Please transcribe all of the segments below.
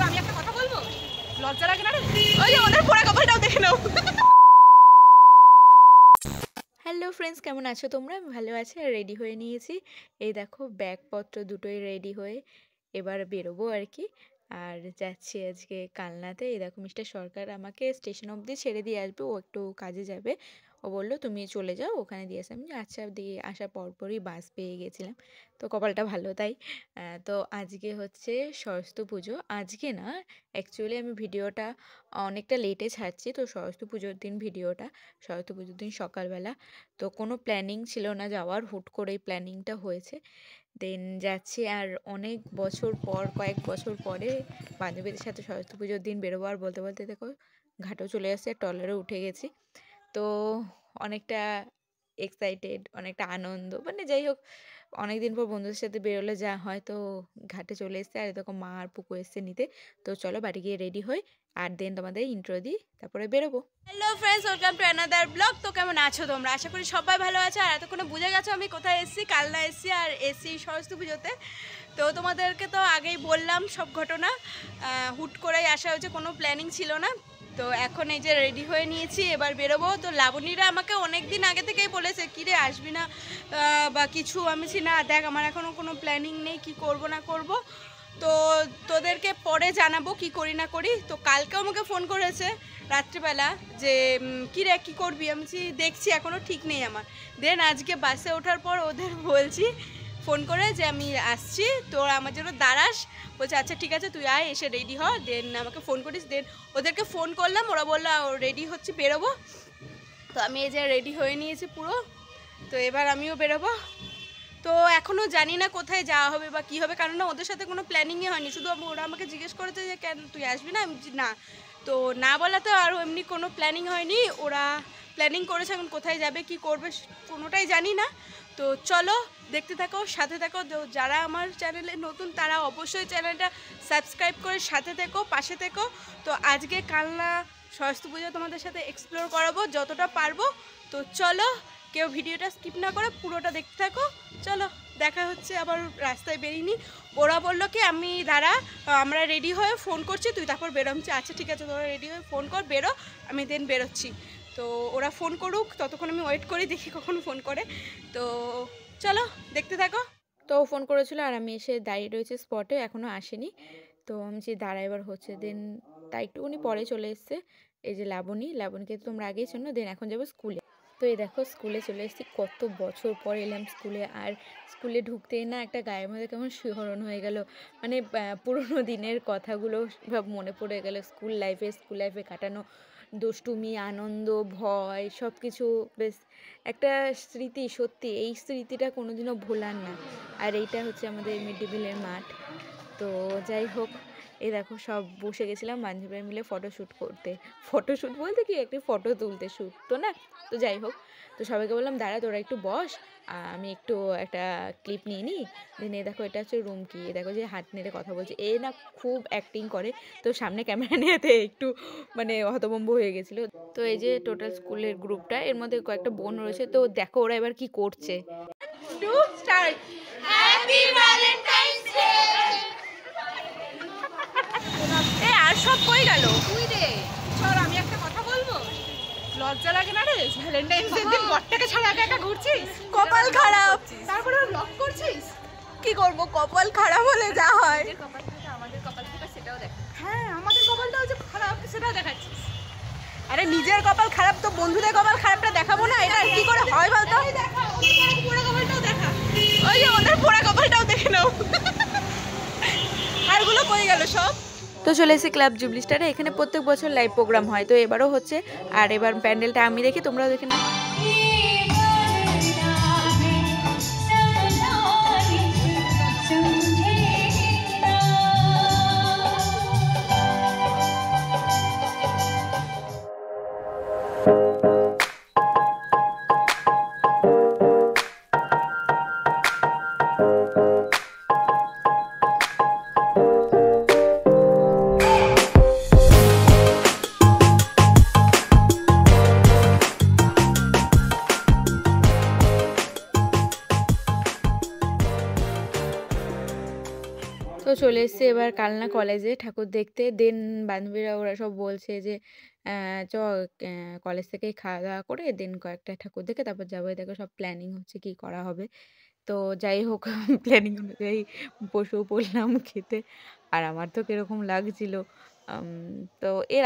আমি একটা কথা বলবো, লজ্জা লাগে না রে? ওই যে ওদের পোড়া কপালটাও দেখে নাও। হ্যালো ফ্রেন্ডস, কেমন আছো তোমরা? আমি ভালো আছি আর রেডি হয়ে নিয়েছি। এই দেখো ব্যাগপত্র দুটোই রেডি হয়ে এবার বেরোবো আর কি। আর যাচ্ছি আজকে কালনাতে। এই দেখো মিস্টার সরকার আমাকে স্টেশন অবধি ছেড়ে দিয়ে আসবে, ও একটু কাজে যাবে। ও বললো তুমি চলে যাও, ওখানে দিয়ে আসে। আমি আচ্ছা, দিয়ে আসার পরপরই বাস পেয়ে গেছিলাম, তো কপালটা ভালো তাই। তো আজকে হচ্ছে সরস্বতী পুজো। আজকে না, অ্যাকচুয়ালি আমি ভিডিওটা অনেকটা লেটে ছাড়ছি। তো সরস্বতী পুজোর দিন ভিডিওটা, সরস্বতী পুজোর দিন সকালবেলা। তো কোনো প্ল্যানিং ছিল না যাওয়ার, হুট করেই প্ল্যানিংটা হয়েছে। দেন যাচ্ছি। আর অনেক বছর পর, কয়েক বছর পরে বান্ধবীদের সাথে সরস্বতী পুজোর দিন বেরোবো। আর বলতে বলতে দেখো ঘাটও চলে আসছে, ট্রলারে উঠে গেছি। তো অনেকটা এক্সাইটেড, অনেকটা আনন্দ, মানে যাই হোক, অনেকদিন পর বন্ধুদের সাথে বেরোলে যা হয়। তো ঘাটে চলে এসছে, আর এরকম মা আর পুকু এসছে নিতে। তো চলো বাড়ি গিয়ে রেডি হই, আর দেন তোমাদের ইন্ট্রো দিই, তারপরে বেরোবো। Hello friends, welcome to another blog. তো কেমন আছো তোমরা? আশা করি সবাই ভালো আছো। আর এতক্ষণে বুঝে গেছো আমি কোথায় এসেছি। কালনা এসেছি, আর এসেছি সরস্বতী পুজোতে। তো তোমাদেরকে তো আগেই বললাম সব ঘটনা। হুট করেই আসা হয়েছে, কোনো প্ল্যানিং ছিল না। তো এখন এই যে রেডি হয়ে নিয়েছি, এবার বেরোবো। তো লাবণীরা আমাকে অনেক দিন আগে থেকেই বলেছে, কিরে আসবি না বা কিছু। আমি ছি না, দেখ আমার এখনও কোনো প্ল্যানিং নেই, কি করব না করব। তো তোদেরকে পরে জানাবো কি করি না করি। তো কালকেও আমাকে ফোন করেছে রাত্রিবেলা যে কিরে কী করবি। আমি দেখছি, এখনও ঠিক নেই আমার। দেন আজকে বাসে ওঠার পর ওদের বলছি ফোন করে যে আমি আসছি, তোরা আমার জন্য দাঁড়াস। বলছে আচ্ছা ঠিক আছে, তুই আয়, এসে রেডি হ। দেন আমাকে ফোন করিস। দেন ওদেরকে ফোন করলাম, ওরা বললো রেডি হচ্ছি, বেরোবো। তো আমি এই যে রেডি হয়ে নিয়েছি পুরো। তো এবার আমিও বেরোবো। তো এখনও জানি না কোথায় যাওয়া হবে বা কী হবে, কারণ না ওদের সাথে কোনো প্ল্যানিংই হয়নি। শুধু ওরা আমাকে জিজ্ঞেস করেছে যে কেন তুই আসবি না। আমি না, তো না বলাতে আরও এমনি কোনো প্ল্যানিং হয়নি। ওরা প্ল্যানিং করেছে, এখন কোথায় যাবে কি করবে কোনোটাই জানি না। তো চলো দেখতে থাকো, সাথে থাকো। যারা আমার চ্যানেলে নতুন তারা অবশ্যই চ্যানেলটা সাবস্ক্রাইব করে সাথে থেকো, পাশে থেকো। তো আজকে কালনা সরস্বতী পুজো তোমাদের সাথে এক্সপ্লোর করাবো যতটা পারবো। তো চলো, কেউ ভিডিওটা স্কিপ না করে পুরোটা দেখতে থাকো। চলো দেখা হচ্ছে আবার রাস্তায় বেরিয়ে। ওরা বললো কি আমি দাঁড়া, আমরা রেডি হয়ে ফোন করছি, তুই তারপর বেরোচ্ছি। আচ্ছা ঠিক আছে, তোরা রেডি হয়ে ফোন কর, বেরো, আমি দেন বেরোচ্ছি। তো ওরা ফোন করুক, ততক্ষণ আমি ওয়েট করি, দেখি কখন ফোন করে। তো চলো দেখতে থাকো। তো ও ফোন করেছিল, আর আমি এসে দাঁড়িয়ে রয়েছে স্পটে, এখনও আসেনি। তো আমি যে দাঁড়াইবার হচ্ছে, দেন তাই একটুখানি পরে চলে এসছে। এই যে লাবণীকে তো তোমরা আগেই শোনো। দেন এখন যাবো স্কুলে। তো এই দেখো স্কুলে চলে এসেছি, কত বছর পর এলাম স্কুলে। আর স্কুলে ঢুকতেই না একটা গায়ের মধ্যে কেমন শিহরণ হয়ে গেল, মানে পুরোনো দিনের কথাগুলো সব মনে পড়ে গেল। স্কুল লাইফে কাটানো দুষ্টুমি, আনন্দ, ভয়, সব কিছু বেশ একটা স্মৃতি। সত্যি এই স্মৃতিটা কোনোদিনও ভোলার না। আর এইটা হচ্ছে আমাদের মিড ডে মিলের মাঠ। তো যাই হোক, এই দেখো সব বসে গেছিলাম বান্ধবীরা মিলে ফটোশ্যুট করতে। ফটোশ্যুট বলতে কি, একটি ফটো তুলতে, শ্যুট তো না। তো যাই হোক, তো সবাইকে বললাম দাঁড়া তোরা একটু বস, আমি একটু একটা ক্লিপ নিয়ে নিই। দেন এই দেখো এটা হচ্ছে রুমকি। এ দেখো যে হাত নেড়ে কথা বলছে, এ না খুব অ্যাক্টিং করে। তো সামনে ক্যামেরা নিয়েতে একটু মানে হতভম্ব হয়ে গেছিলো। তো এই যে টোটাল স্কুলের গ্রুপটা, এর মধ্যে কয়েকটা বোন রয়েছে। তো দেখো ওরা এবার কি করছে। আর সব কই গেল? তুই রে চল, আমি একটা কথা বলবো, লজ্জা লাগে না রে? ভ্যালেন্টাইন্স ডে দিন বরটাকে ছাড়া একা একা ঘুরছিস, কপাল খারাপ। তারপরে ব্লগ করছিস, কি করব? কপাল খারাপ হলে যা হয়। আমাদের কপাল খারাপ সেটাও দেখ। হ্যাঁ, আমাদের কপালটাও যে খারাপ সেটাও দেখাচ্ছিস। আরে নিজের কপাল খারাপ তো বন্ধুদের কপাল খারাপটা দেখাবো না? এটা কি করে হয় বলতো? পোড়া কপালটাও দেখা, ওই যে ওদের পোড়া কপালটাও দেখে নাও। আরগুলো কই গেল সব? তো চলে এসেছি ক্লাব জুবলি স্টারে। এখানে প্রত্যেক বছর লাইভ প্রোগ্রাম হয়, তো এবারও হচ্ছে। আর এবার প্যান্ডেলটা আমি দেখি, তোমরাও দেখে নাও। তো চলে এসেছি এবার কালনা কলেজে ঠাকুর দেখতে। দেন বান্ধবীরা ওরা সব বলছে যে চ কলেজ থেকেই খাওয়া দাওয়া করে দেন কয়েকটা ঠাকুর দেখে তারপর যাবো। দেখো সব প্ল্যানিং হচ্ছে কি করা হবে। তো যাই হোক প্ল্যানিং অনুযায়ী বসেও পড়লাম খেতে। আর আমার তো কিরকম লাগছিল। তো এর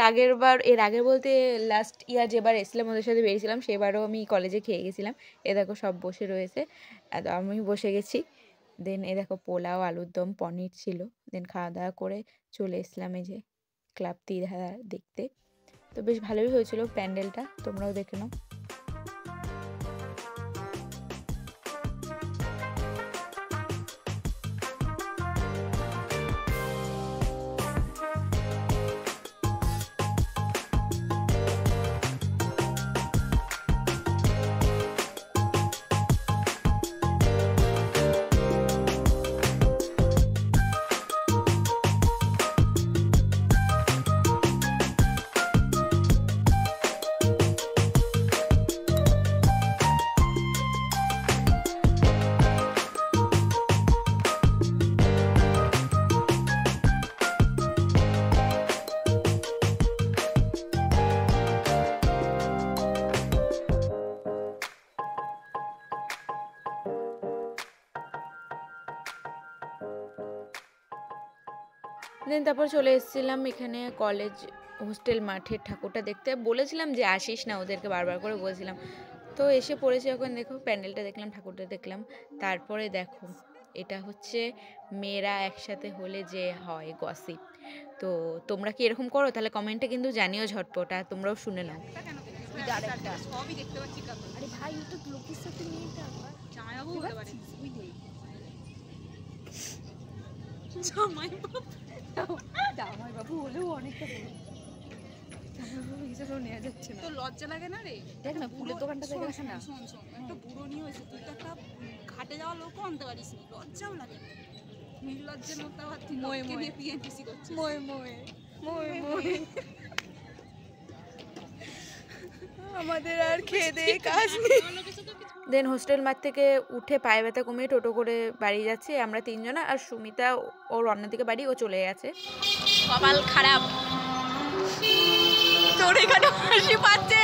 আগের বলতে লাস্ট ইয়ার যেবার এসেছিলাম ওদের সাথে বেরিয়েছিলাম সেবারও আমি কলেজে খেয়ে গেছিলাম। এ দেখো সব বসে রয়েছে আর আমি বসে গেছি। দেন এ দেখো পোলাও, আলুর দম, পনির ছিল। দেন খাওয়া দাওয়া করে চলে এসলাম এই যে ক্লাব তীরহারা দেখতে। তো বেশ ভালোই হয়েছিল প্যান্ডেলটা, তোমরাও দেখে নাও। দেন তারপর চলে এসেছিলাম এখানে কলেজ হোস্টেল মাঠের ঠাকুরটা দেখতে। বলেছিলাম যে আসিস না, ওদেরকে বারবার করে বলছিলাম। তো এসে পড়েছি এখন। দেখো প্যান্ডেলটা দেখলাম, ঠাকুরটা দেখলাম। তারপরে দেখো এটা হচ্ছে মেয়েরা একসাথে হলে যে হয় গসিপ। তো তোমরা কি এরকম করো? তাহলে কমেন্টে কিন্তু জানিও ঝটপট, আর তোমরাও শুনে নাও। সবই দেখতে পাচ্ছি। আরে ভাই এটা লোকের সাথে মেয়েটা জামাইবাবু হতে পারে। জামাইবাবু হলেও অনেকটা হিসেবেও নেওয়া যাচ্ছে না। তো লজ্জা লাগে না রে? দেখ না ফুলের দোকানটা থেকে আসে না। শোন একটা বুড়ো নিয়ে হয়েছে, তুই তো একটা ঘাটে যাওয়া লোকও আনতে পারিস নি, লজ্জাও লাগে। নির্লজ্জের মতো আবার তুই লোককে নিয়ে পিএনটিসি করছিস। ময়ে ময়ে ময়ে ময়ে আমাদের আর খেয়ে দিয়ে কাজ নেই। দেন হোস্টেল মাঠ থেকে উঠে পায়ে ব্যথা কমিয়ে টোটো করে বাড়ি যাচ্ছি আমরা তিনজনা। আর সুমিতা ওর অন্যদিকে বাড়ি, ও চলে গেছে। কপাল খারাপ, তোর এখানে হাসি পাচ্ছে।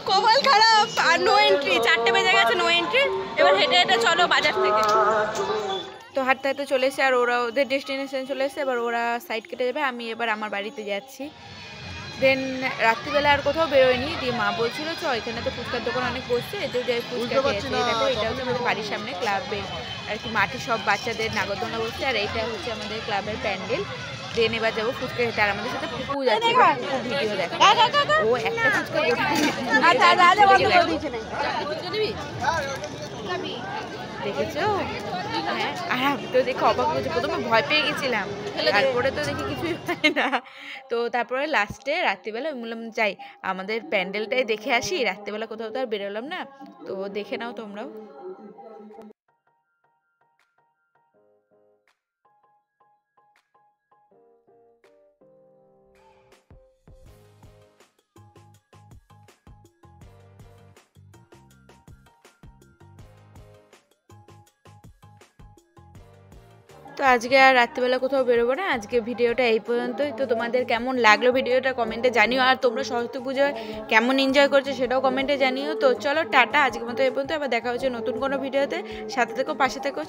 কপাল খারাপ আর নো এন্ট্রি, 4টে বেজে গেছে, নো এন্ট্রি। এবার হেঁটে হেঁটে চলো বাজার থেকে। তো হাঁটতে হাঁটতে চলে এসে আর ওরা ওদের ডেস্টিনেশনে চলে এসে এবার ওরা সাইড কেটে যাবে, আমি এবার আমার বাড়িতে যাচ্ছি। দেন রাত্রিবেলা আর কোথাও বেরোয়নি। দিয়ে মা বলছিল চ এখানে তো ফুচকার দোকান অনেক বসছে, এতে যাই ফুচকা খেয়েছে। দেখো এটা হচ্ছে আমাদের বাড়ির সামনে ক্লাবে আর কি মাঠে সব বাচ্চাদের নাগরদোলনা বসছে। আর এইটা হচ্ছে আমাদের ক্লাবের প্যান্ডেল। দেন এবার যাবো ফুচকা খেতে। আর আমাদের সাথে পুপু যাচ্ছে, ভিডিও দেখা। ও একটা ফুচকা দেখেছো? হ্যাঁ, আর আমি তো দেখে অবাক হয়েছে, প্রথমে ভয় পেয়ে গেছিলাম, তারপরে তো দেখি কিছুই হয় না। তো তারপরে লাস্টে রাত্রিবেলা বললাম যাই আমাদের প্যান্ডেলটাই দেখে আসি, রাত্রিবেলা কোথাও তো আর বেরোলাম না। তো দেখে নাও তোমরাও। তো আজকে আর রাত্রিবেলা কোথাও বেরোবো না, আজকে ভিডিওটা এই পর্যন্তই। তো তোমাদের কেমন লাগলো ভিডিওটা কমেন্টে জানিও, আর তোমরা সরস্বতী পুজোয় কেমন এনজয় করছো সেটাও কমেন্টে জানিও। তো চলো টাটা, আজকের মতো এই পর্যন্ত। আবার দেখা হচ্ছে নতুন কোনো ভিডিওতে। সাথে থেকো, পাশে থেকো।